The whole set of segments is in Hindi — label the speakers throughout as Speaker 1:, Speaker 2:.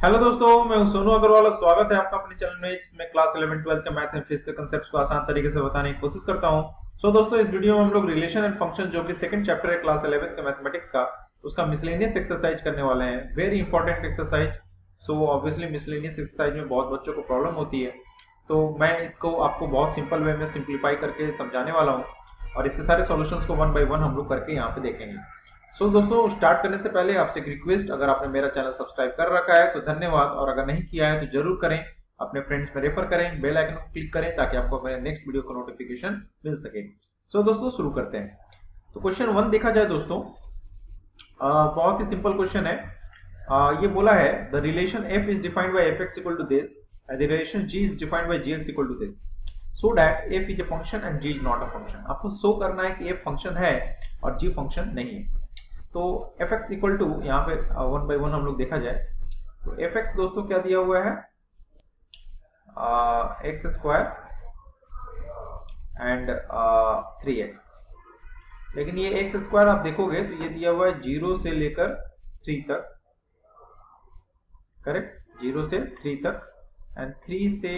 Speaker 1: हेलो दोस्तों, मैं हूं सोनू अग्रवाल और स्वागत है आपका अपने चैनल में जिसमें क्लास 11 12 के मैथ एंड फिजिक्स के कांसेप्ट्स को आसान तरीके से बताने की कोशिश करता हूं। दोस्तों, इस वीडियो में हम लोग रिलेशन एंड फंक्शन जो कि सेकंड चैप्टर है क्लास 11 के मैथमेटिक्स का, उसका मिसलेनियस एक्सरसाइज करने वाले हैं। Very important exercise. Obviously miscellaneous exercise में बहुत बच्चों को प्रॉब्लम होती है, तो मैं इसको आपको बहुत सिंपल वे में सिंप्लीफाई करके समझाने वाला हूँ और इसके सारे सॉल्यूशंस को वन बाय वन हम लोग करके यहाँ पे देखेंगे। दोस्तों, स्टार्ट करने से पहले आपसे एक रिक्वेस्ट, अगर आपने मेरा चैनल सब्सक्राइब कर रखा है तो धन्यवाद, और अगर नहीं किया है तो जरूर करें। अपने फ्रेंड्स में रेफर करें, बेल आइकन को क्लिक करें ताकि आपको मेरे नेक्स्ट वीडियो का नोटिफिकेशन मिल सके। दोस्तों, शुरू करते हैं। तो क्वेश्चन 1 देखा जाए दोस्तों, बहुत ही सिंपल क्वेश्चन है। ये बोला है the relation f is defined by fx equal to this and the relation g is defined by gx equal to this, so that f is a function and g is not a function. आपको शो करना है कि f फंक्शन है और g फंक्शन नहीं है। तो fx इक्वल टू, यहाँ पे वन बाय वन हम लोग देखा जाए तो fx दोस्तों क्या दिया हुआ है, एक्स स्क्वायर एंड 3x। लेकिन ये एक्स स्क्वायर आप देखोगे तो ये दिया हुआ है 0 से लेकर 3 तक, करेक्ट, 0 से 3 तक एंड 3 से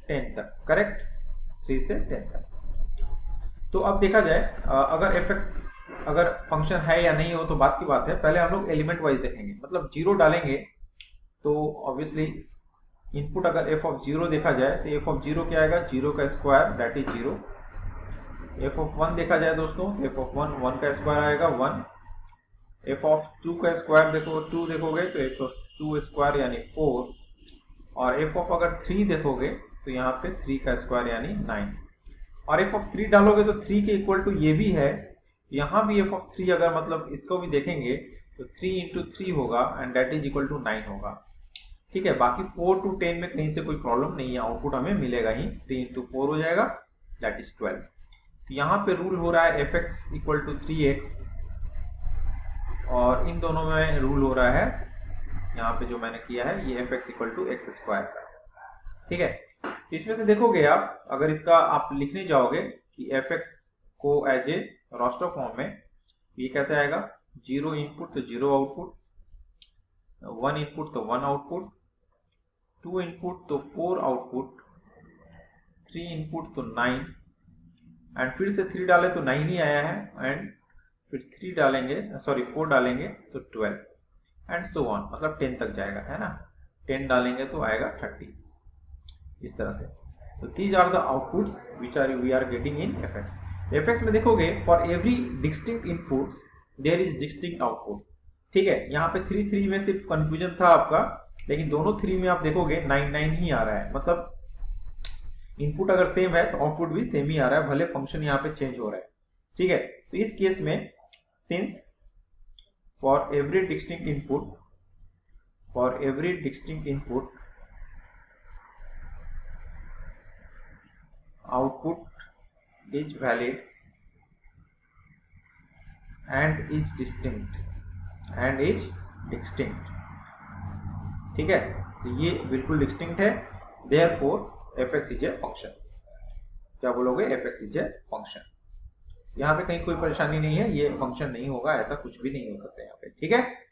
Speaker 1: 10 तक, करेक्ट, 3 से 10 तक। तो अब देखा जाए अगर fx अगर फंक्शन है या नहीं हो तो बात की बात है। पहले हम लोग एलिमेंट वाइज देखेंगे, मतलब 0 डालेंगे तो ऑब्वियसली इनपुट अगर f ऑफ 0 देखा जाए तो f ऑफ 0 क्या आएगा, 0 का square that is 0। f of 1 देखा जाए दोस्तों, f ऑफ 1 का स्क्वायर आएगा 1। f ऑफ 2 का स्क्वायर देखो 2 देखोगे तो f ऑफ 2 स्क्वायर यानी 4, और f ऑफ अगर 3 देखोगे तो यहाँ पे 3 का स्क्वायर यानी 9, और f ऑफ 3 डालोगे तो 3 के इक्वल टू ये भी है, यहाँ भी f ऑफ 3 अगर मतलब इसको भी देखेंगे तो 3 इंटू 3 होगा and that is equal to 9 होगा। ठीक है, बाकी 4 टू 10 में कहीं से कोई प्रॉब्लम नहीं है, आउटपुट हमें मिलेगा ही, 3 इंटू 4 हो जाएगा दैट इज 12। तो यहाँ पे रूल हो रहा है fx इक्वल टू 3x, और इन दोनों में रूल हो रहा है, यहाँ पे जो मैंने किया है ये fx equal to x square का। ठीक है, इसमें से देखोगे आप, अगर इसका आप लिखने जाओगे कि fx को एज ए रोस्टर फॉर्म में, ये कैसे आएगा, 0 इनपुट तो 0 आउटपुट, 1 इनपुट तो 1 आउटपुट, 2 इनपुट तो 4 आउटपुट, 3 इनपुट तो 9, एंड फिर से 3 डाले तो 9 ही आया है, एंड फिर 3 डालेंगे, सॉरी 4 डालेंगे तो 12, एंड सो ऑन, मतलब 10 तक जाएगा, है ना। 10 डालेंगे तो आएगा 30, इस तरह से। तो these are the outputs which are we are getting in fx। fx में देखोगे for every distinct inputs there is distinct output। ठीक है, यहाँ पे 3 3 में सिर्फ कंफ्यूजन था आपका, लेकिन दोनों 3 में आप देखोगे 9 9 ही आ रहा है, मतलब इनपुट अगर सेम है तो आउटपुट भी सेम ही आ रहा है, भले फंक्शन यहाँ पे चेंज हो रहा है। ठीक है, तो इस केस में since for every distinct input output is valid and is distinct। ठीक है, तो ये बिल्कुल डिस्टिंक्ट है, therefore fx is a function. क्या बोलोगे, fx इज ए फंक्शन। यहाँ पे कहीं कोई परेशानी नहीं है, ये फंक्शन नहीं होगा, ऐसा कुछ भी नहीं हो सकता यहाँ पे। ठीक है,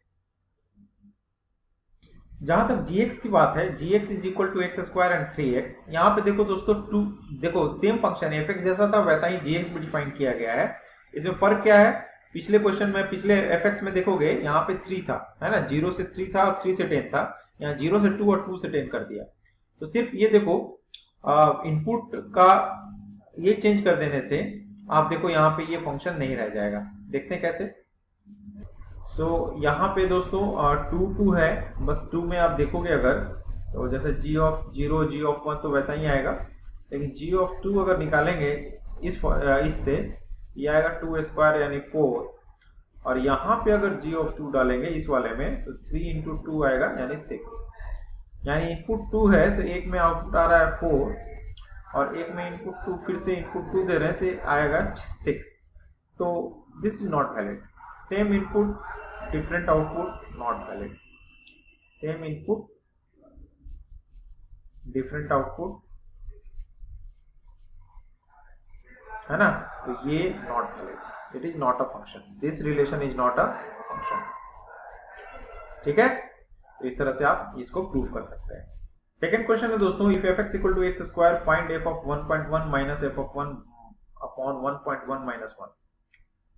Speaker 1: जहां तक gx की बात है, gx is equal to x square and 3x। यहाँ पे देखो दोस्तों, देखो सेम फंक्शन है, fx जैसा था वैसा ही gx भी डिफाइन किया गया है। इसमें फर्क क्या है, पिछले क्वेश्चन में, पिछले fx में देखोगे यहाँ पे 3 था, है ना, 0 से 3 था और 3 से 10 था, यहाँ 0 से 2 और 2 से 10 कर दिया। तो सिर्फ ये देखो इनपुट का ये चेंज कर देने से आप देखो यहाँ पे ये फंक्शन नहीं रह जाएगा। देखते हैं कैसे। यहाँ पे दोस्तों 2 2 है, बस 2 में आप देखोगे अगर, तो जैसे g ऑफ 0 g ऑफ 1 तो वैसा ही आएगा, लेकिन g ऑफ 2 अगर निकालेंगे इससे, ये आएगा 2 स्क्वायर यानी 4, और यहाँ पे अगर g ऑफ 2 डालेंगे इस वाले में तो 3 इंटू 2 आएगा यानी 6, यानी इनपुट 2 है तो एक में आउटपुट आ रहा है 4 और एक में इनपुट 2, फिर से इनपुट 2 दे रहे हैं तो आएगा 6। तो this is not valid. Same input different output, not valid. Same input different output, है ना, तो ये not valid, it is not a function, this relation is not a function. ठीक है, तो इस तरह से आप इसको प्रूव कर सकते हैं। सेकेंड क्वेश्चन है दोस्तों, if f x equal to x square find f of 1.1 minus f of 1 upon 1.1 minus 1।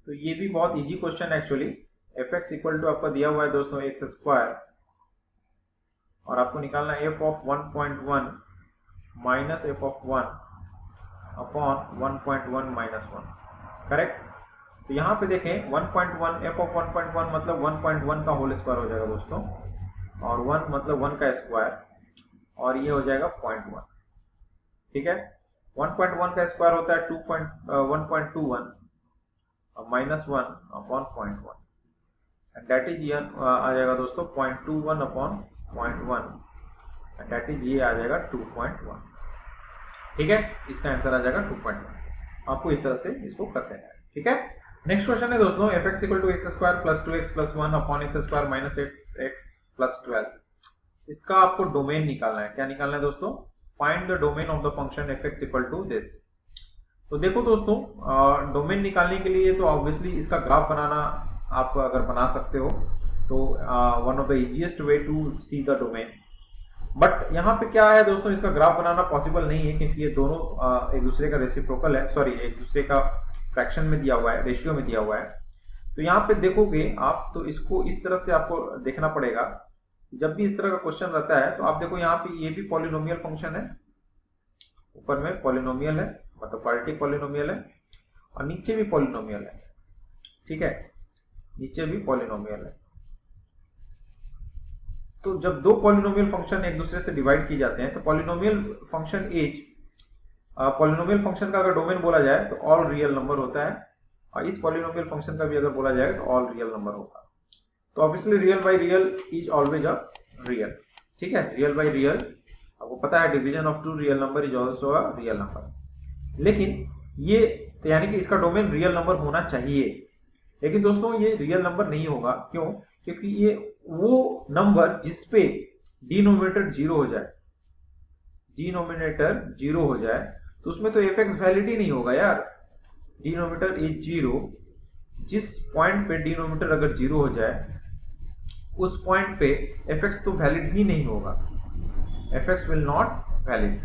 Speaker 1: तो ये भी बहुत इजी क्वेश्चन है actually. F x equal to आपका दिया हुआ है दोस्तों एक्स स्क्वायर, और आपको निकालना है F of 1.1 minus f of 1 upon 1.1 minus 1, correct. तो यहाँ पे देखें 1.1 एफ ऑफ 1.1 मतलब 1.1 का होल स्क्वायर हो जाएगा दोस्तों, और 1 मतलब 1 का स्क्वायर, और ये हो जाएगा 0.1, ठीक है। 1.1 का स्क्वायर होता है 1.21 minus 1 upon 0.1, and that is ये आ जाएगा दोस्तों 0.21 अपॉन 0.1, एंड दैट इज ये आ जाएगा 2.1, ठीक है। इसका आंसर आ जाएगा 2.1। आपको इस तरह से इसको करते हैं, ठीक है। नेक्स्ट क्वेश्चन है दोस्तों, f x equal to x square plus 2x plus 1 upon x square minus 8x plus 12। इसका आपको डोमेन निकालना है। क्या निकालना है दोस्तों? Find the domain of the function f x equal to this. तो देखो दोस्तों, डोमेन निकालने के लिए तो ऑब्वियसली इसका ग्राफ बनाना आप अगर बना सकते हो तो one of the easiest way to see the domain. But यहाँ पे क्या है दोस्तों, इसका ग्राफ बनाना पॉसिबल नहीं है क्योंकि ये दोनों एक दूसरे का रेसिप्रोकल है, सॉरी एक दूसरे का फ्रैक्शन में दिया हुआ है, रेशियो में दिया हुआ है। तो यहाँ पे देखोगे आप तो इसको इस तरह से आपको देखना पड़ेगा। जब भी इस तरह का क्वेश्चन रहता है तो आप देखो यहाँ पे ये भी पॉलिनोमियल फंक्शन है, ऊपर में पॉलिनोमियल है मतलब क्वाड्रेटिक पॉलिनोमियल है, और नीचे भी पॉलिनोमियल है, ठीक है, नीचे भी पॉलिनोमियल है। तो जब दो पॉलिनोमियल फंक्शन एक दूसरे से डिवाइड किए जाते हैं तो polynomial function as polynomial function का अगर डोमेन बोला जाए तो ऑल रियल नंबर होता है, और इस पॉलिनोमियल फंक्शन का भी अगर बोला जाए तो ऑल रियल नंबर होगा। तो obviously real by real is always a real, ठीक है। रियल बाय रियल आपको पता है, division of two real number is also a real number. लेकिन ये तो यानी कि इसका डोमेन रियल नंबर होना चाहिए, लेकिन दोस्तों ये रियल नंबर नहीं होगा। क्यों? क्योंकि ये वो नंबर जिसपे डिनोमिनेटर जीरो हो जाए, डिनोमिनेटर जीरो हो जाए तो उसमें तो एफ एक्स वैलिड ही नहीं होगा यार। डिनोमिनेटर इज जीरो, जिस पॉइंट पे डिनोमिनेटर अगर जीरो हो जाए उस पॉइंट पे एफ एक्स तो वैलिड ही नहीं होगा। F x will not valid,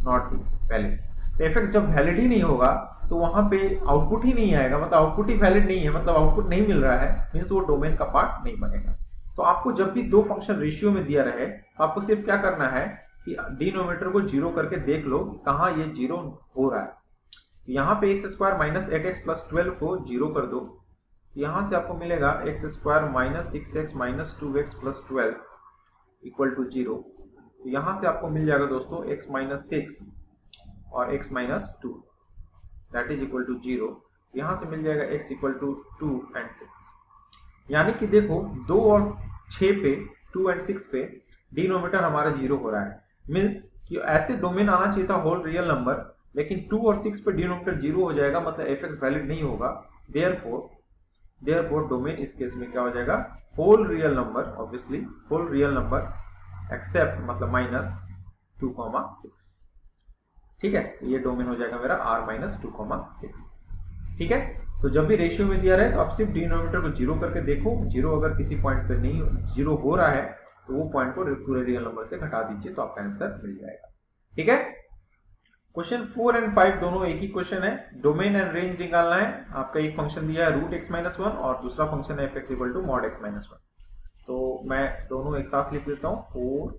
Speaker 1: not be valid. तो एफ एक्स जब वैलिड ही नहीं होगा तो वहां पे आउटपुट ही नहीं आएगा, मतलब आउटपुट ही वैलिड नहीं है, मतलब आउटपुट नहीं मिल रहा है, मीन्स वो डोमेन का पार्ट नहीं बनेगा। तो आपको जब भी दो फंक्शन रेशियो में दिया रहे तो आपको सिर्फ क्या करना है कि डिनोमिनेटर को जीरो करके देख लो कहाँ ये जीरो हो रहा है। यहाँ पे x square minus 8x plus 12 को जीरो कर दो, यहाँ से आपको मिलेगा x square minus 6x minus 2x plus 12 equal to zero. तो यहाँ से आपको मिल जाएगा दोस्तों x माइनस 6 और x minus 2 that is equal to zero. यहाँ से मिल जाएगा x इक्वल टू 2 एंड 6। यानी कि देखो 2 और 6 पे 2 एंड 6 पे डिनोमिनेटर हमारा जीरो हो रहा है, मीन्स कि ऐसे डोमेन आना चाहिए था होल रियल नंबर, लेकिन 2 और 6 पे डिनोमिनेटर जीरो हो जाएगा, मतलब एफ एक्स वैलिड नहीं होगा। देयरफॉर डोमेन इस केस में क्या हो जाएगा, whole real number, obviously whole real number except मतलब माइनस 2,6, ठीक है। ये डोमेन हो जाएगा मेरा r माइनस 2,6, ठीक है। तो जब भी रेशियो में दिया रहे तो आप सिर्फ डिनोमिनेटर को जीरो करके देखो, जीरो अगर किसी पॉइंट पे नहीं जीरो हो रहा है तो वो पॉइंट को पूरे रियल नंबर से घटा दीजिए तो आपका आंसर मिल जाएगा, ठीक है। क्वेश्चन 4 एंड 5 दोनों एक ही क्वेश्चन है। डोमेन एंड रेंज निकालना है। आपका एक फंक्शन दिया है रूट एक्स माइनस 1 और दूसरा फंक्शन है f x equal to mod x minus 1। तो मैं दोनों एक साथ लिख देता हूँ। 4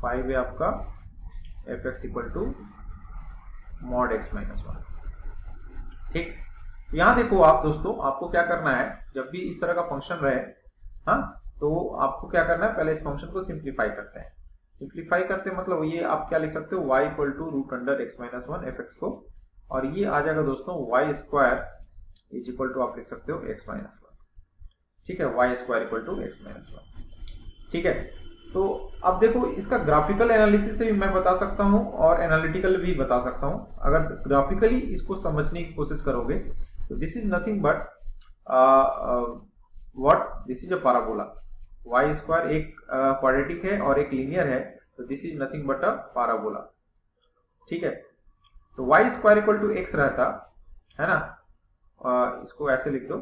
Speaker 1: 5 है आपका f x equal to mod x minus 1, ठीक। यहाँ देखो आप दोस्तों, आपको क्या करना है, जब भी इस तरह का फंक्शन रहे, हाँ, तो आपको क्या करना है, पहले इस फंक्शन को सिंप्लीफाई करते हैं। सिंप्लीफाई करते मतलब ये आप क्या लिख सकते हो, y equal to root under x minus 1 f x को, और ये आ जाएगा दोस्तों y square is equal to आप लिख सकते हो एक्स माइनस 1, ठीक है। y square equal to x minus 1, ठीक है। तो अब देखो इसका ग्राफिकल एनालिसिस से भी मैं बता सकता हूँ और एनालिटिकल भी बता सकता हूँ। अगर ग्राफिकली इसको समझने की कोशिश करोगे तो this is nothing but what, this is a parabola. y square एक क्वाड्रेटिक है और एक लीनियर है, तो this is nothing but a parabola, ठीक है। तो y square equal to x रहता है ना, इसको ऐसे लिख दो,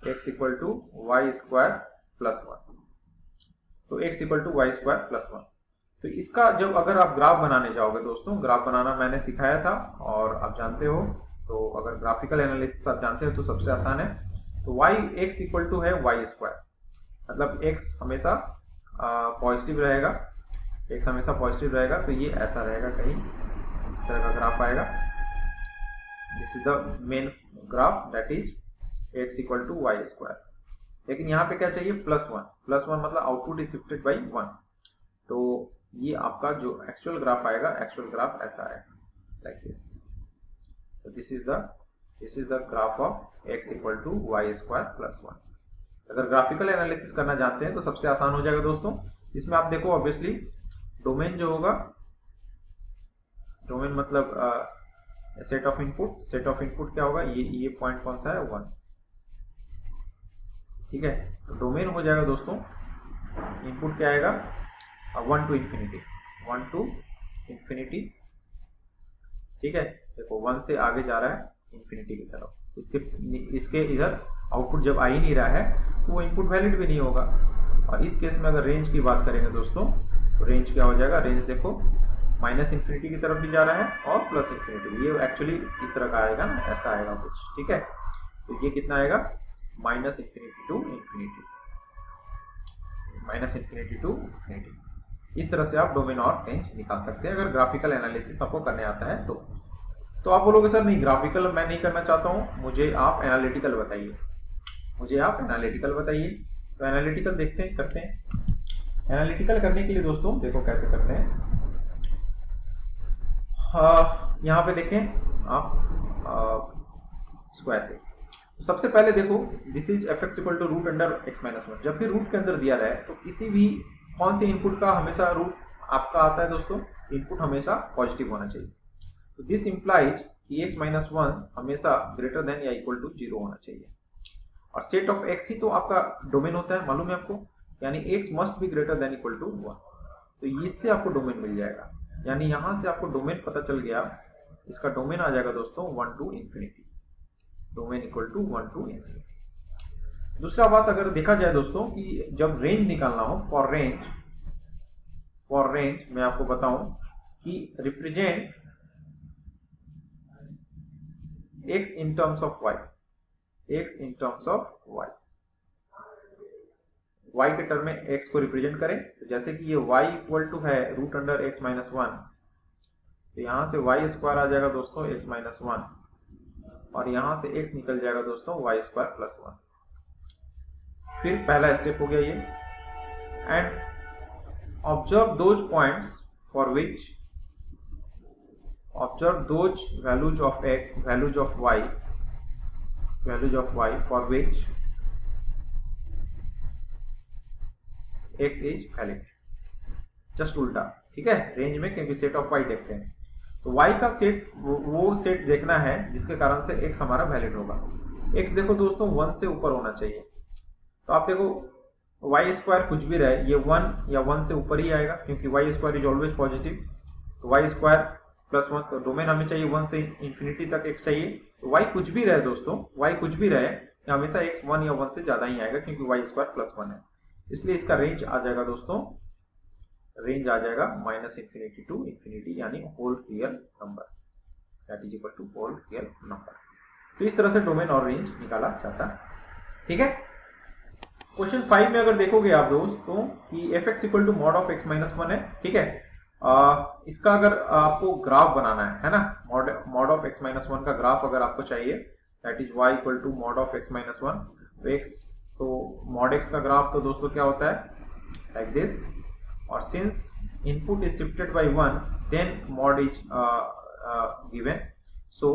Speaker 1: x equal to y square plus 1। तो x equal to y square plus 1। तो इसका जब अगर आप ग्राफ बनाने जाओगे दोस्तों, ग्राफ बनाना मैंने सिखाया था और आप जानते हो, तो अगर ग्राफिकल एनालिसिस आप जानते हो तो सबसे आसान है। तो y x इक्वल टू है वाई स्क्वायर, मतलब x हमेशा पॉजिटिव रहेगा, x हमेशा पॉजिटिव रहेगा, तो ये ऐसा रहेगा, कहीं इस तरह का ग्राफ आएगा। This is the main graph, that is x equal to y square. लेकिन यहाँ पे क्या चाहिए, प्लस 1। प्लस 1 मतलब आउटपुट इज शिफ्टेड बाई 1। तो ये आपका जो एक्चुअल ग्राफ आएगा, एक्चुअल ग्राफ ऐसा आएगा, लाइक दिस। तो this is the graph of x equal to y square plus 1। अगर ग्राफिकल एनालिसिस करना जानते हैं तो सबसे आसान हो जाएगा दोस्तों। इसमें आप देखो, ऑब्वियसली डोमेन जो होगा, डोमेन मतलब set of input. Set of input क्या होगा, ये पॉइंट कौन सा है, 1, ठीक है। तो डोमेन हो जाएगा दोस्तों, इनपुट क्या आएगा, 1 टू इंफिनिटी, 1 टू इंफिनिटी, ठीक है। देखो 1 से आगे जा रहा है इंफिनिटी की तरफ, इसके इधर आउटपुट जब आ ही नहीं रहा है तो वो इनपुट वैलिड भी नहीं होगा। और इस केस में अगर रेंज की बात करेंगे दोस्तों, तो रेंज क्या हो जाएगा, रेंज देखो माइनस इंफिनिटी की तरफ भी जा रहा है और प्लस इंफिनिटी, ये एक्चुअली इस तरह का आएगा ना, ऐसा आएगा कुछ, ठीक है। तो ये कितना आएगा, minus infinity to infinity, minus infinity to infinity. इस तरह से आप डोमेन और रेंज निकाल सकते हैं अगर ग्राफिकल एनालिसिस आपको करने आता है तो आप बोलोगे सर नहीं, ग्राफिकल मैं नहीं करना चाहता हूं, मुझे आप एनालिटिकल बताइए, मुझे आप एनालिटिकल बताइए। तो एनालिटिकल देखते हैं, करते हैं। एनालिटिकल करने के लिए दोस्तों देखो कैसे करते हैं। यहाँ पे देखें आप स्क्वायर से, तो सबसे पहले देखो this is f x equal to root under x minus 1। जब भी रूट के अंदर दिया रहे तो किसी भी कौन से इनपुट का हमेशा रूट आपका आता है दोस्तों, इनपुट हमेशा पॉजिटिव होना चाहिए। तो दिस इंप्लाइज कि x माइनस 1 हमेशा ग्रेटर देन या इक्वल टू 0 होना चाहिए। और सेट ऑफ x ही तो आपका डोमेन होता है, मालूम है आपको, यानी x must be greater than equal to 1। तो इससे आपको डोमेन मिल जाएगा, यानी यहां से आपको डोमेन पता चल गया। इसका डोमेन आ जाएगा दोस्तों 1 to infinity, domain equal to 1 to infinity. दूसरा बात अगर देखा जाए दोस्तों कि जब रेंज निकालना हो, फॉर रेंज मैं आपको बताऊं कि represent x in terms of y, x in terms of y, y के टर्म में x को रिप्रेजेंट करें। तो जैसे कि ये y इक्वल टू है रूट अंडर x माइनस 1, तो यहां से y स्क्वायर आ जाएगा दोस्तों x माइनस 1, और यहां से x निकल जाएगा दोस्तों y स्क्वायर प्लस 1। फिर पहला स्टेप हो गया ये। And observe those points for which, observe those values of x, values of y for which x is valid, just उल्टा, ठीक है। रेंज में क्योंकि सेट ऑफ y देखते हैं, तो y का सेट वो सेट देखना है जिसके कारण से x हमारा वैलिड होगा। x देखो दोस्तों 1 से ऊपर होना चाहिए। तो आप देखो y स्क्वायर कुछ भी रहे, ये 1 या 1 से ऊपर ही आएगा क्योंकि y square is always positive. तो y स्क्वायर प्लस 1, तो डोमेन हमें चाहिए 1 से इंफिनिटी तक x चाहिए। तो y कुछ भी रहे दोस्तों, y कुछ भी रहे, हमेशा x 1 या 1 से ज्यादा ही आएगा क्योंकि y स्क्वायर प्लस 1 है। इसलिए इसका रेंज आ जाएगा दोस्तों, रेंज आ जाएगा माइनस इंफिनिटी टू इंफिनिटी, यानी whole real number, that is equal to whole real number. तो इस तरह से डोमेन और रेंज निकाला जाता है, ठीक है। क्वेश्चन 5 में अगर देखोगे आप दोस्तों कि f x equal to mod of x minus 1 है, ठीक है। इसका अगर आपको ग्राफ बनाना है ना, मॉड ऑफ एक्स माइनस 1 का ग्राफ अगर आपको चाहिए, that is y equal to mod of x minus 1। तो x, तो मॉड x का ग्राफ तो दोस्तों क्या होता है, लाइक दिस। और since input is shifted by 1 then mod is given. So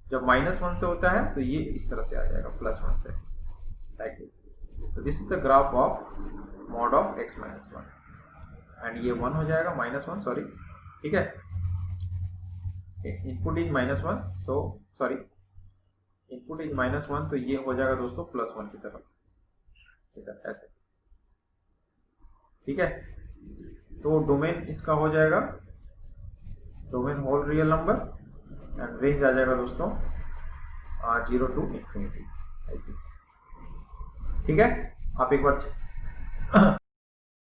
Speaker 1: जब -1 से होता है तो ये इस तरह से आ जाएगा +1 से, लाइक दिस। तो this is the graph of mod of x minus 1, and ये 1 हो जाएगा, -1 सॉरी, ठीक है। Input is -1, so sorry, input is -1, तो ये हो जाएगा दोस्तों +1 की तरफ, ठीक है, ऐसे, ठीक है। तो डोमेन इसका हो जाएगा domain whole real number, and range आ जाएगा दोस्तों 0 टू इंफिनिटी, लाइक दिस, ठीक है। आप एक बार